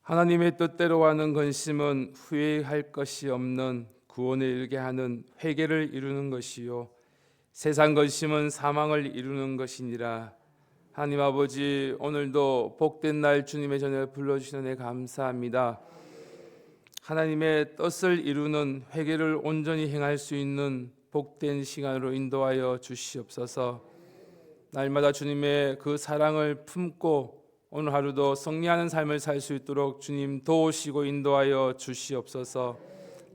하나님의 뜻대로 하는 근심은 후회할 것이 없는 구원에 이르게 하는 회개를 이루는 것이요 세상 근심은 사망을 이루는 것이니라. 하나님 아버지, 오늘도 복된 날 주님의 전에 불러주시는 데 감사합니다. 하나님의 뜻을 이루는 회개를 온전히 행할 수 있는 복된 시간으로 인도하여 주시옵소서. 날마다 주님의 그 사랑을 품고 오늘 하루도 승리하는 삶을 살 수 있도록 주님 도우시고 인도하여 주시옵소서.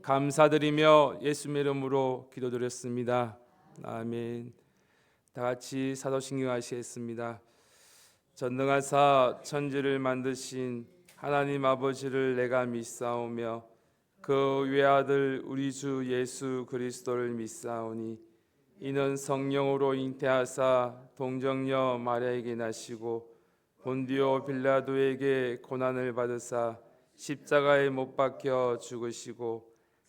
감사드리며 예수님의 이름으로 기도드렸습니다. 아멘. 다 같이 사도신경 하시겠습니다. 전능하사 천지를 만드신 하나님 아버지를 내가 믿사오며 그 외아들 우리 주 예수 그리스도를 믿사오니 이는 성령으로 잉태하사 동정녀 마리아에게 나시고 본디오 빌라도에게 고난을 받으사 십자가에 못 박혀 죽으시고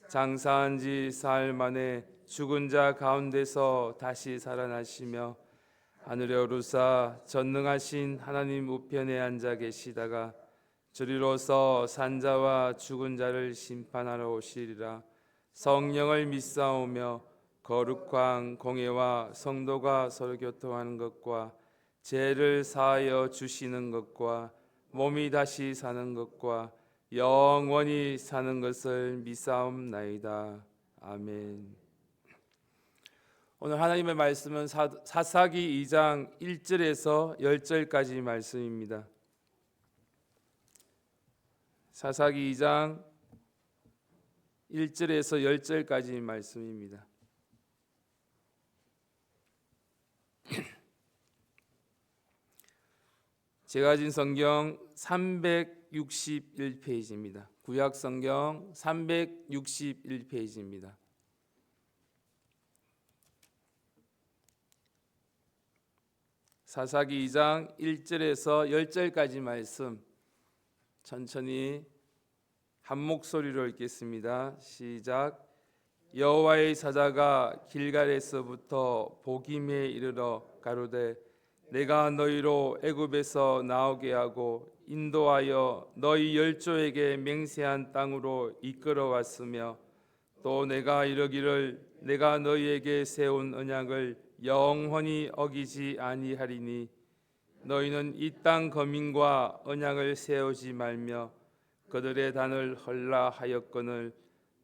장사한 지 사흘 만에 죽은 자 가운데서 다시 살아나시며 하늘에 오르사 전능하신 하나님 우편에 앉아 계시다가 저리로서 산자와 죽은 자를 심판하러 오시리라. 성령을 믿사오며 거룩한 공예와 성도가 서로 교통하는 것과 죄를 사하여 주시는 것과 몸이 다시 사는 것과 영원히 사는 것을 믿사옵나이다. 아멘. 오늘 하나님의 말씀은 사사기 2장 1절에서 10절까지 말씀입니다. 사사기 2장 1절에서 10절까지 말씀입니다. 제가 가진 성경 361페이지입니다. 구약 성경 361페이지입니다. 사사기 2장 1절에서 10절까지 말씀 천천히 한 목소리로 읽겠습니다. 시작. 여호와의 사자가 길갈에서부터 보김에 이르러 가로되 내가 너희로 애굽에서 나오게 하고 인도하여 너희 열조에게 맹세한 땅으로 이끌어왔으며 또 내가 이르기를 내가 너희에게 세운 언약을 영원히 어기지 아니하리니 너희는 이 땅 거민과 언약을 세우지 말며 그들의 단을 헐라 하였거늘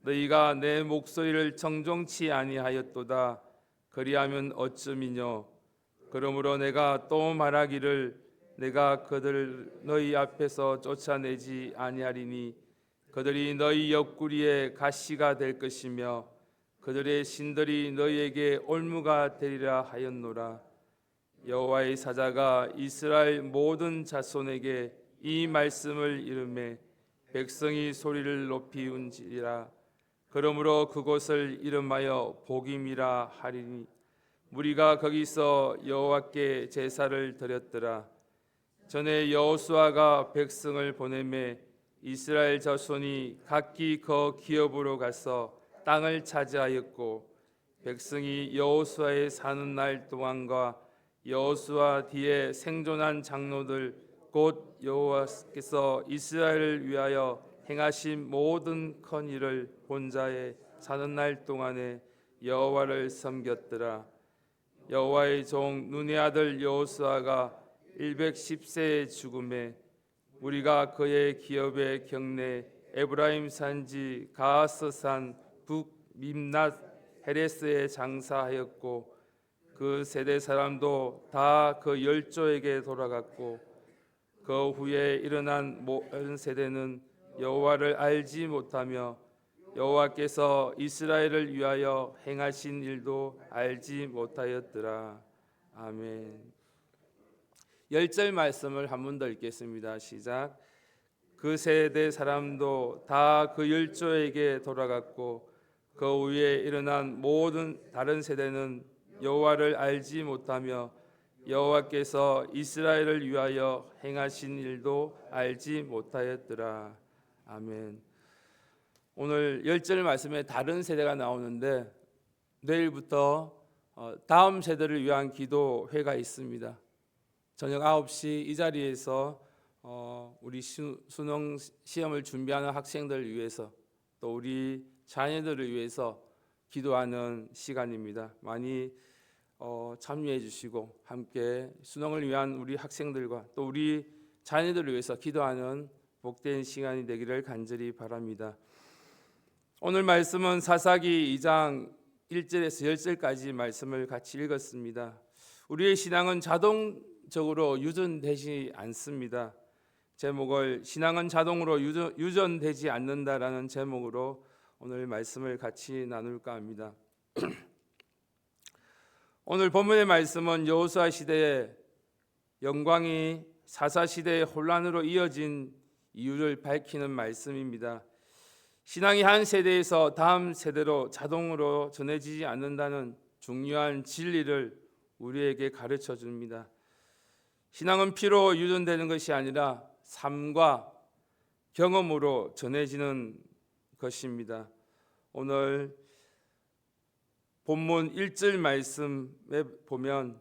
너희가 내 목소리를 정종치 아니하였도다. 그리하면 어쩌미뇨. 그러므로 내가 또 말하기를 내가 그들을 너희 앞에서 쫓아내지 아니하리니 그들이 너희 옆구리에 가시가 될 것이며 그들의 신들이 너희에게 올무가 되리라 하였노라. 여호와의 사자가 이스라엘 모든 자손에게 이 말씀을 이르매 백성이 소리를 높이 운지리라. 그러므로 그곳을 이름하여 복임이라 하리니 무리가 거기서 여호와께 제사를 드렸더라. 전에 여호수아가 백성을 보내매 이스라엘 자손이 각기 그 기업으로 가서 땅을 차지하였고 백성이 여호수아의 사는 날 동안과 여호수아 뒤에 생존한 장로들 곧 여호와께서 이스라엘을 위하여 행하신 모든 큰 일을 본 자의 사는 날 동안에 여호와를 섬겼더라. 여호와의 종 눈의 아들 여호수아가 110세의 죽음에 우리가 그의 기업의 경내 에브라임 산지 가하스산 북 밉낫 헤레스에 장사하였고 그 세대 사람도 다 그 열조에게 돌아갔고 그 후에 일어난 모든 세대는 여호와를 알지 못하며 여호와께서 이스라엘을 위하여 행하신 일도 알지 못하였더라. 아멘. 10절 말씀을 한 번 더 읽겠습니다. 시작. 그 세대 사람도 다 그 열조에게 돌아갔고 그 후에 일어난 모든 다른 세대는 여호와를 알지 못하며 여호와께서 이스라엘을 위하여 행하신 일도 알지 못하였더라. 아멘. 오늘 10절 말씀에 다른 세대가 나오는데 내일부터 다음 세대를 위한 기도회가 있습니다. 저녁 9시 이 자리에서 우리 수능 시험을 준비하는 학생들을 위해서 또 우리 자녀들을 위해서 기도하는 시간입니다. 많이 참여해 주시고 함께 수능을 위한 우리 학생들과 또 우리 자녀들을 위해서 기도하는 복된 시간이 되기를 간절히 바랍니다. 오늘 말씀은 사사기 2장 1절에서 10절까지 말씀을 같이 읽었습니다. 우리의 신앙은 자동적으로 유전되지 않습니다. 제목을 신앙은 자동으로 유전되지 않는다라는 제목으로 오늘 말씀을 같이 나눌까 합니다. 오늘 본문의 말씀은 여호수아 시대의 영광이 사사 시대의 혼란으로 이어진 이유를 밝히는 말씀입니다. 신앙이 한 세대에서 다음 세대로 자동으로 전해지지 않는다는 중요한 진리를 우리에게 가르쳐 줍니다. 신앙은 피로 유전되는 것이 아니라 삶과 경험으로 전해지는 것입니다. 오늘 본문 1절 말씀에 보면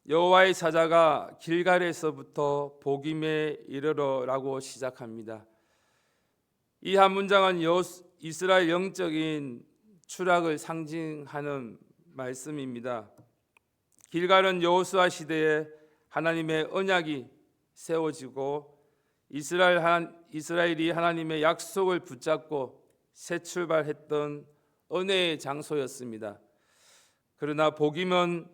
여호와의 사자가 길갈에서부터 보김에 이르러라고 시작합니다. 이 한 문장은 이스라엘 영적인 추락을 상징하는 말씀입니다. 길갈은 여호수아 시대에 하나님의 언약이 세워지고 이스라엘이 하나님의 약속을 붙잡고 새 출발했던 은혜의 장소였습니다. 그러나 복임은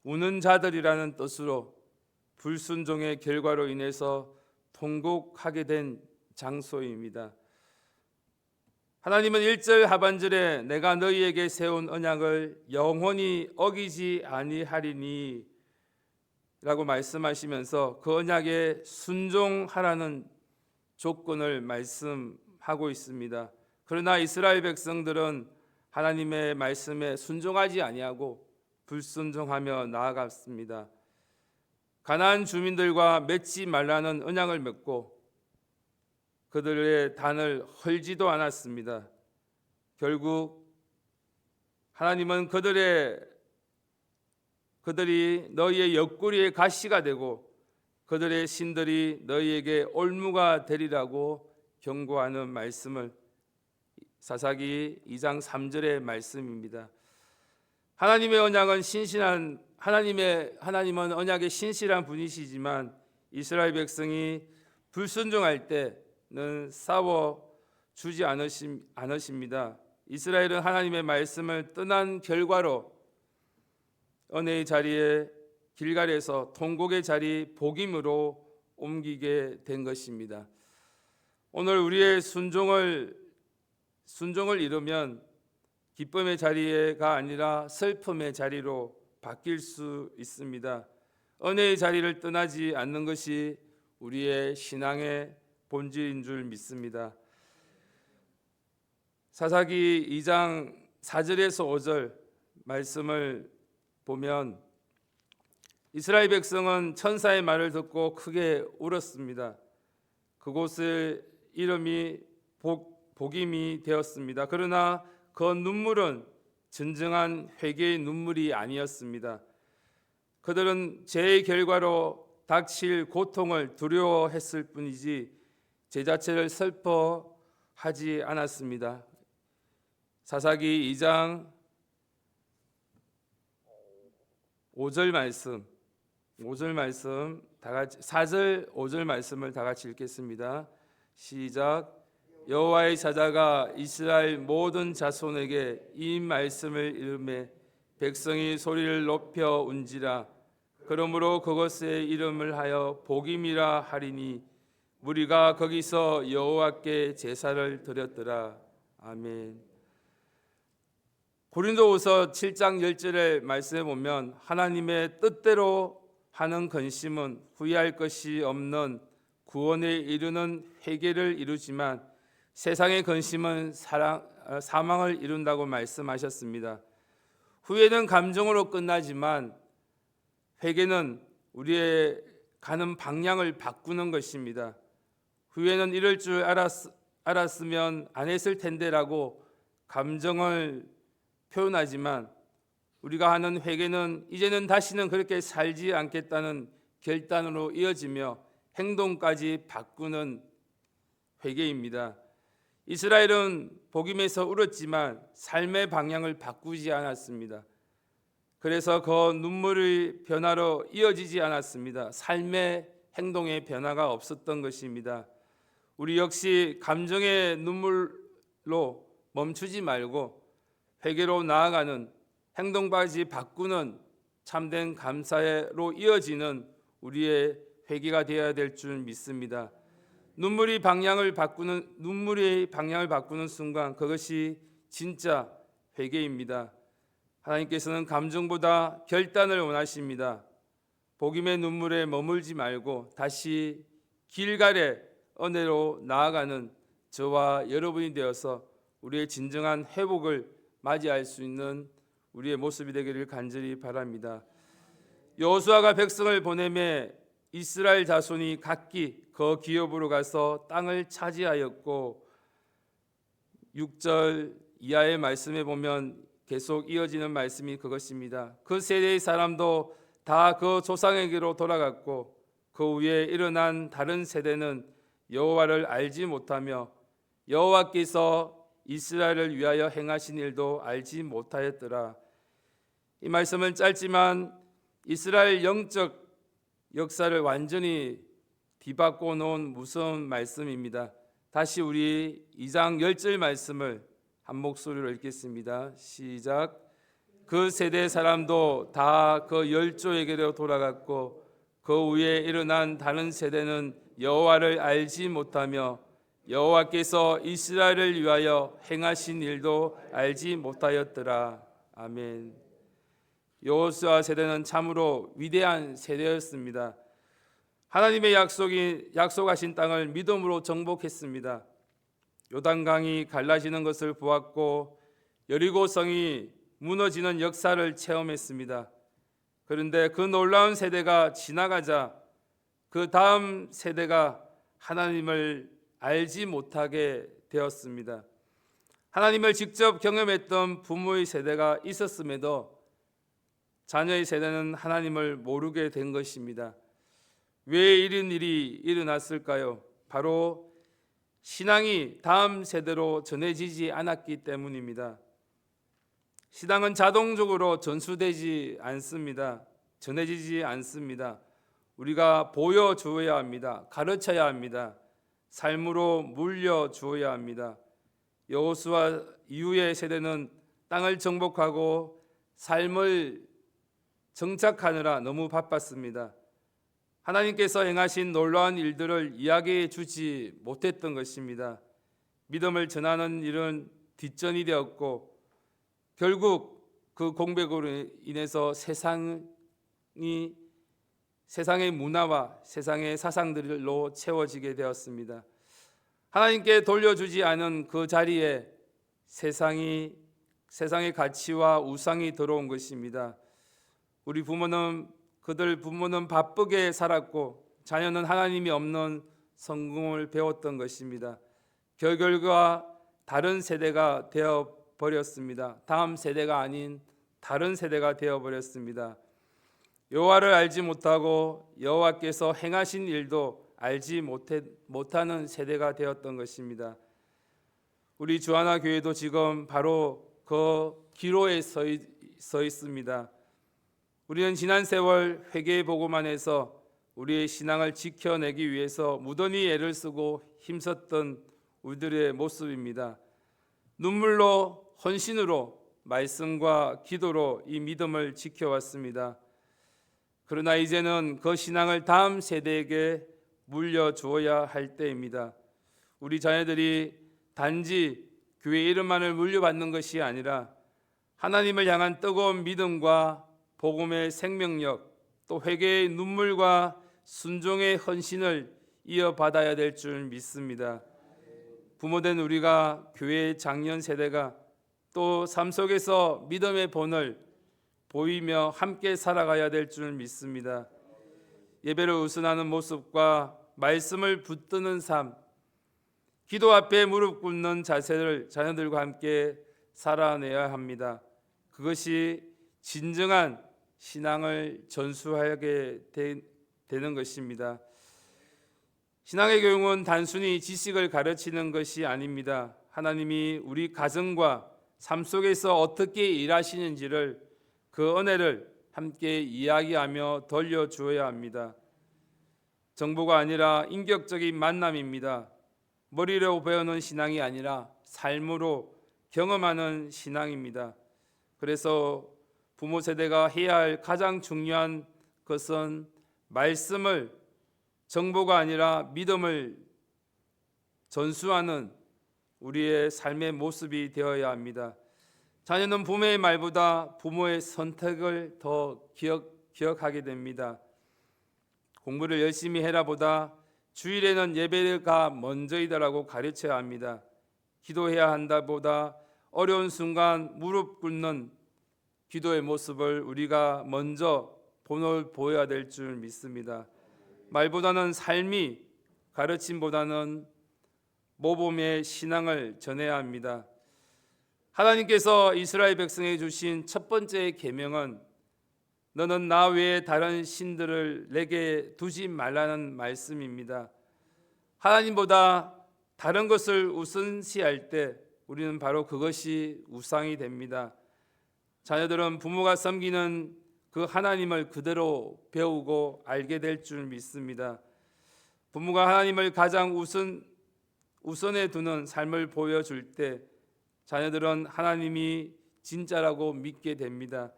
우는 자들이라는 뜻으로 불순종의 결과로 인해서 통곡하게 된 장소입니다. 하나님은 1절 하반절에 내가 너희에게 세운 언약을 영원히 어기지 아니하리니 라고 말씀하시면서 그 언약에 순종하라는 조건을 말씀하고 있습니다. 그러나 이스라엘 백성들은 하나님의 말씀에 순종하지 아니하고 불순종하며 나아갔습니다. 가나안 주민들과 맺지 말라는 언약을 맺고 그들의 단을 헐지도 않았습니다. 결국 하나님은 그들이 너희의 옆구리에 가시가 되고 그들의 신들이 너희에게 올무가 되리라고 경고하는 말씀을 사사기 2장 3절의 말씀입니다. 하나님의 언약은 하나님은 언약의 신실한 분이시지만 이스라엘 백성이 불순종할 때는 싸워 주지 않으십니다. 이스라엘은 하나님의 말씀을 떠난 결과로 은혜의 자리에 길갈에서 통곡의 자리 복임으로 옮기게 된 것입니다. 오늘 우리의 순종을 이루면 기쁨의 자리가 아니라 슬픔의 자리로 바뀔 수 있습니다. 은혜의 자리를 떠나지 않는 것이 우리의 신앙의 본질인 줄 믿습니다. 사사기 2장 4절에서 5절 말씀을 보면 이스라엘 백성은 천사의 말을 듣고 크게 울었습니다. 그곳의 이름이 복임이 되었습니다. 그러나 그 눈물은 진정한 회개의 눈물이 아니었습니다. 그들은 죄의 결과로 닥칠 고통을 두려워했을 뿐이지 죄 자체를 슬퍼하지 않았습니다. 사사기 2장 5절 말씀 다 같이 4절 5절 말씀을 다 같이 읽겠습니다. 시작. 여호와의 사자가 이스라엘 모든 자손에게 이 말씀을 이르매 백성이 소리를 높여 운지라. 그러므로 그것의 이름을 하여 복임이라 하리니 무리가 거기서 여호와께 제사를 드렸더라. 아멘. 고린도후서 7장 10절의 말씀에 보면 하나님의 뜻대로 하는 근심은 후회할 것이 없는 구원에 이르는 회개를 이루지만 세상의 근심은 사망을 이룬다고 말씀하셨습니다. 후회는 감정으로 끝나지만 회개는 우리의 가는 방향을 바꾸는 것입니다. 후회는 이럴 줄 알았으면 안 했을 텐데라고 감정을 표현하지만 우리가 하는 회개는 이제는 다시는 그렇게 살지 않겠다는 결단으로 이어지며 행동까지 바꾸는 회개입니다. 이스라엘은 복임에서 울었지만 삶의 방향을 바꾸지 않았습니다. 그래서 그 눈물의 변화로 이어지지 않았습니다. 삶의 행동의 변화가 없었던 것입니다. 우리 역시 감정의 눈물로 멈추지 말고 회개로 나아가는, 행동까지 바꾸는 참된 감사로 이어지는 우리의 회개가 되어야 될 줄 믿습니다. 눈물의 방향을 바꾸는 순간, 그것이 진짜 회개입니다. 하나님께서는 감정보다 결단을 원하십니다. 복임의 눈물에 머물지 말고 다시 길갈의 은혜로 나아가는 저와 여러분이 되어서 우리의 진정한 회복을 맞이할 수 있는 우리의 모습이 되기를 간절히 바랍니다. 여호수아가 백성을 보내매 이스라엘 자손이 각기 그 기업으로 가서 땅을 차지하였고, 6절 이하의 말씀에 보면 계속 이어지는 말씀이 그것입니다. 그 세대의 사람도 다 그 조상에게로 돌아갔고, 그 위에 일어난 다른 세대는 여호와를 알지 못하며 여호와께서 이스라엘을 위하여 행하신 일도 알지 못하였더라. 이 말씀은 짧지만 이스라엘 영적 역사를 완전히 뒤바꿔 놓은 무서운 말씀입니다. 다시 우리 2장 10절 말씀을 한 목소리로 읽겠습니다. 시작. 그 세대 사람도 다 그 열조에게로 돌아갔고 그 위에 일어난 다른 세대는 여호와를 알지 못하며 여호와께서 이스라엘을 위하여 행하신 일도 알지 못하였더라. 아멘. 여호수아 세대는 참으로 위대한 세대였습니다. 하나님의 약속하신 땅을 믿음으로 정복했습니다. 요단강이 갈라지는 것을 보았고 여리고성이 무너지는 역사를 체험했습니다. 그런데 그 놀라운 세대가 지나가자 그 다음 세대가 하나님을 알지 못하게 되었습니다. 하나님을 직접 경험했던 부모의 세대가 있었음에도 자녀의 세대는 하나님을 모르게 된 것입니다. 왜 이런 일이 일어났을까요? 바로 신앙이 다음 세대로 전해지지 않았기 때문입니다. 신앙은 자동적으로 전수되지 않습니다. 전해지지 않습니다. 우리가 보여주어야 합니다. 가르쳐야 합니다. 삶으로 물려주어야 합니다. 여호수아 이후의 세대는 땅을 정복하고 삶을 정착하느라 너무 바빴습니다. 하나님께서 행하신 놀라운 일들을 이야기해 주지 못했던 것입니다. 믿음을 전하는 일은 뒷전이 되었고 결국 그 공백으로 인해서 세상의 문화와 세상의 사상들로 채워지게 되었습니다. 하나님께 돌려주지 않은 그 자리에 세상의 가치와 우상이 들어온 것입니다. 우리 그들 부모는 바쁘게 살았고 자녀는 하나님이 없는 성공을 배웠던 것입니다. 결과 다른 세대가 되어버렸습니다. 다음 세대가 아닌 다른 세대가 되어버렸습니다. 여호와를 알지 못하고 여호와께서 행하신 일도 알지 못하는 세대가 되었던 것입니다. 우리 주하나 교회도 지금 바로 그 기로에 서 있습니다. 우리는 지난 세월 회개의 복음 안에서 우리의 신앙을 지켜내기 위해서 무던히 애를 쓰고 힘썼던 우리들의 모습입니다. 눈물로 헌신으로 말씀과 기도로 이 믿음을 지켜왔습니다. 그러나 이제는 그 신앙을 다음 세대에게 물려주어야 할 때입니다. 우리 자녀들이 단지 교회 이름만을 물려받는 것이 아니라 하나님을 향한 뜨거운 믿음과 복음의 생명력, 또 회개의 눈물과 순종의 헌신을 이어받아야 될 줄 믿습니다. 부모된 우리가 교회의 장년 세대가 또 삶 속에서 믿음의 본을 보이며 함께 살아가야 될 줄 믿습니다. 예배를 우선하는 모습과 말씀을 붙드는 삶, 기도 앞에 무릎 꿇는 자세를 자녀들과 함께 살아내야 합니다. 그것이 진정한 신앙을 전수하게 되는 것입니다. 신앙의 교육은 단순히 지식을 가르치는 것이 아닙니다. 하나님이 우리 가정과 삶 속에서 어떻게 일하시는지를, 그 은혜를 함께 이야기하며 돌려주어야 합니다. 정보가 아니라 인격적인 만남입니다. 머리로 배우는 신앙이 아니라 삶으로 경험하는 신앙입니다. 그래서 부모 세대가 해야 할 가장 중요한 것은 말씀을, 정보가 아니라 믿음을 전수하는 우리의 삶의 모습이 되어야 합니다. 자녀는 부모의 말보다 부모의 선택을 더 기억하게 됩니다. 공부를 열심히 해라 보다 주일에는 예배가 먼저이다라고 가르쳐야 합니다. 기도해야 한다 보다 어려운 순간 무릎 꿇는 기도의 모습을 우리가 먼저 보여야 될 줄 믿습니다. 말보다는 삶이, 가르침보다는 모범의 신앙을 전해야 합니다. 하나님께서 이스라엘 백성에게 주신 첫 번째 계명은 너는 나 외에 다른 신들을 내게 두지 말라는 말씀입니다. 하나님보다 다른 것을 우선시할 때 우리는 바로 그것이 우상이 됩니다. 자녀들은 부모가 섬기는 그 하나님을 그대로 배우고 알게 될 줄 믿습니다. 부모가 하나님을 가장 우선에 두는 삶을 보여줄 때 자녀들은 하나님이 진짜라고 믿게 됩니다.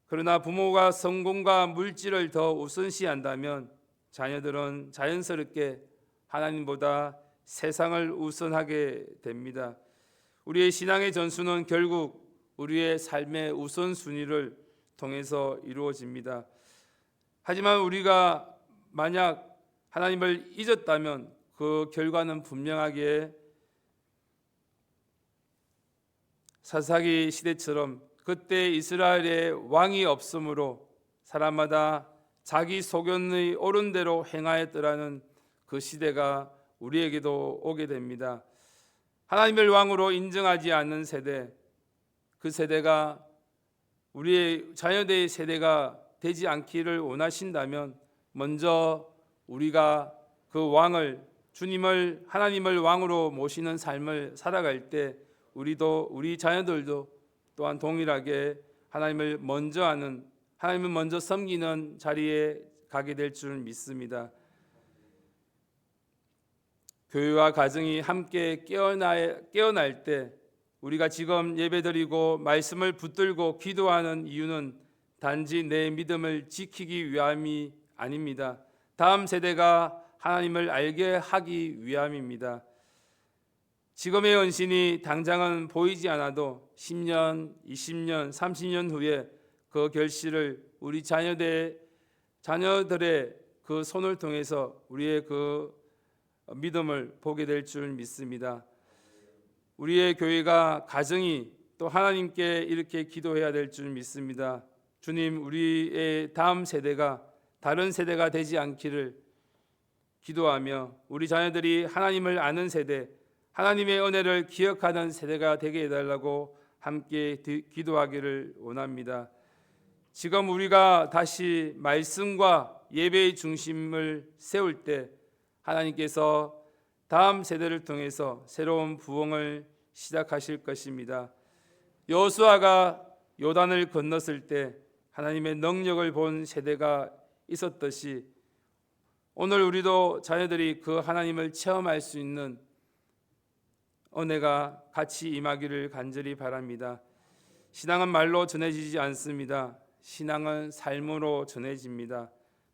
그러나 부모가 성공과 물질을 더 우선시한다면 자녀들은 자연스럽게 하나님보다 세상을 우선하게 됩니다. 우리의 신앙의 전수는 결국 우리의 삶의 우선순위를 통해서 이루어집니다. 하지만 우리가 만약 하나님을 잊었다면 그 결과는 분명하게 사사기 시대처럼 그때 이스라엘에 왕이 없으므로 사람마다 자기 소견의 옳은 대로 행하였더라는 그 시대가 우리에게도 오게 됩니다. 하나님을 왕으로 인정하지 않는 세대, 그 세대가 우리의 자녀들의 세대가 되지 않기를 원하신다면 먼저 우리가 그 왕을, 주님을, 하나님을 왕으로 모시는 삶을 살아갈 때 우리 자녀들도 또한 동일하게 하나님을 먼저 아는, 하나님을 먼저 섬기는 자리에 가게 될 줄 믿습니다. 교회와 가정이 함께 깨어날 때 우리가 지금 예배드리고 말씀을 붙들고 기도하는 이유는 단지 내 믿음을 지키기 위함이 아닙니다. 다음 세대가 하나님을 알게 하기 위함입니다. 지금의 헌신이 당장은 보이지 않아도 10년, 20년, 30년 후에 그 결실을 우리 자녀들의 그 손을 통해서 우리의 그 믿음을 보게 될 줄 믿습니다. 우리의 교회가, 가정이 또 하나님께 이렇게 기도해야 될 줄 믿습니다. 주님, 우리의 다음 세대가 다른 세대가 되지 않기를 기도하며 우리 자녀들이 하나님을 아는 세대, 하나님의 은혜를 기억하는 세대가 되게 해달라고 함께 기도하기를 원합니다. 지금 우리가 다시 말씀과 예배의 중심을 세울 때 하나님께서 다음 세대를 통해서 새로운 부흥을 시작하실 것입니다. 여호수아가 요단을 건넜을 때 하나님의 능력을 본 세대가 있었듯이 오늘 우리도 자녀들이 그 하나님을 체험할 수 있는 은혜가 같이 임하기를 간절히 바랍니다. 신앙은 말로 전해지지 않습니다. 신앙은 삶으로 전해집니다.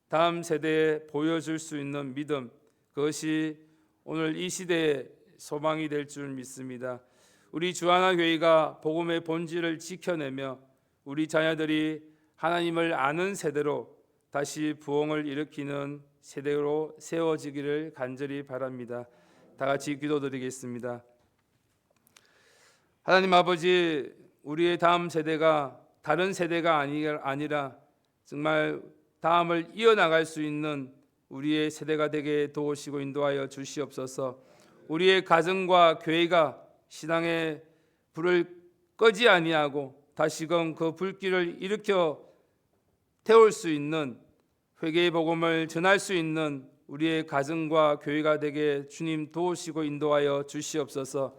다음 세대에 보여줄 수 있는 믿음, 그것이 오늘 이 시대의 소망이 될 줄 믿습니다. 우리 주하나교회가 복음의 본질을 지켜내며 우리 자녀들이 하나님을 아는 세대로 다시 부흥을 일으키는 세대로 세워지기를 간절히 바랍니다. 다 같이 기도드리겠습니다. 하나님 아버지, 우리의 다음 세대가 다른 세대가 아니라 정말 다음을 이어나갈 수 있는 우리의 세대가 되게 도우시고 인도하여 주시옵소서. 우리의 가정과 교회가 신앙의 불을 꺼지 아니하고 다시금 그 불길을 일으켜 태울 수 있는, 회개의 복음을 전할 수 있는 우리의 가정과 교회가 되게 주님 도우시고 인도하여 주시옵소서.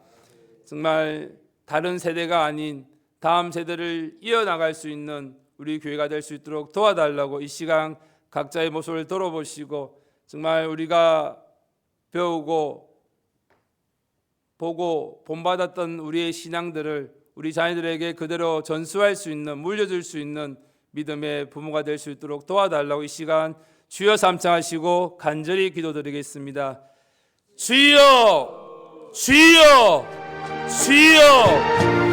정말 다른 세대가 아닌 다음 세대를 이어나갈 수 있는 우리 교회가 될 수 있도록 도와달라고 이 시간 각자의 모습을 돌아보시고 정말 우리가 배우고 보고 본받았던 우리의 신앙들을 우리 자녀들에게 그대로 전수할 수 있는, 물려줄 수 있는 믿음의 부모가 될 수 있도록 도와달라고 이 시간 주여 삼창하시고 간절히 기도드리겠습니다. 주여, 주여, 주여.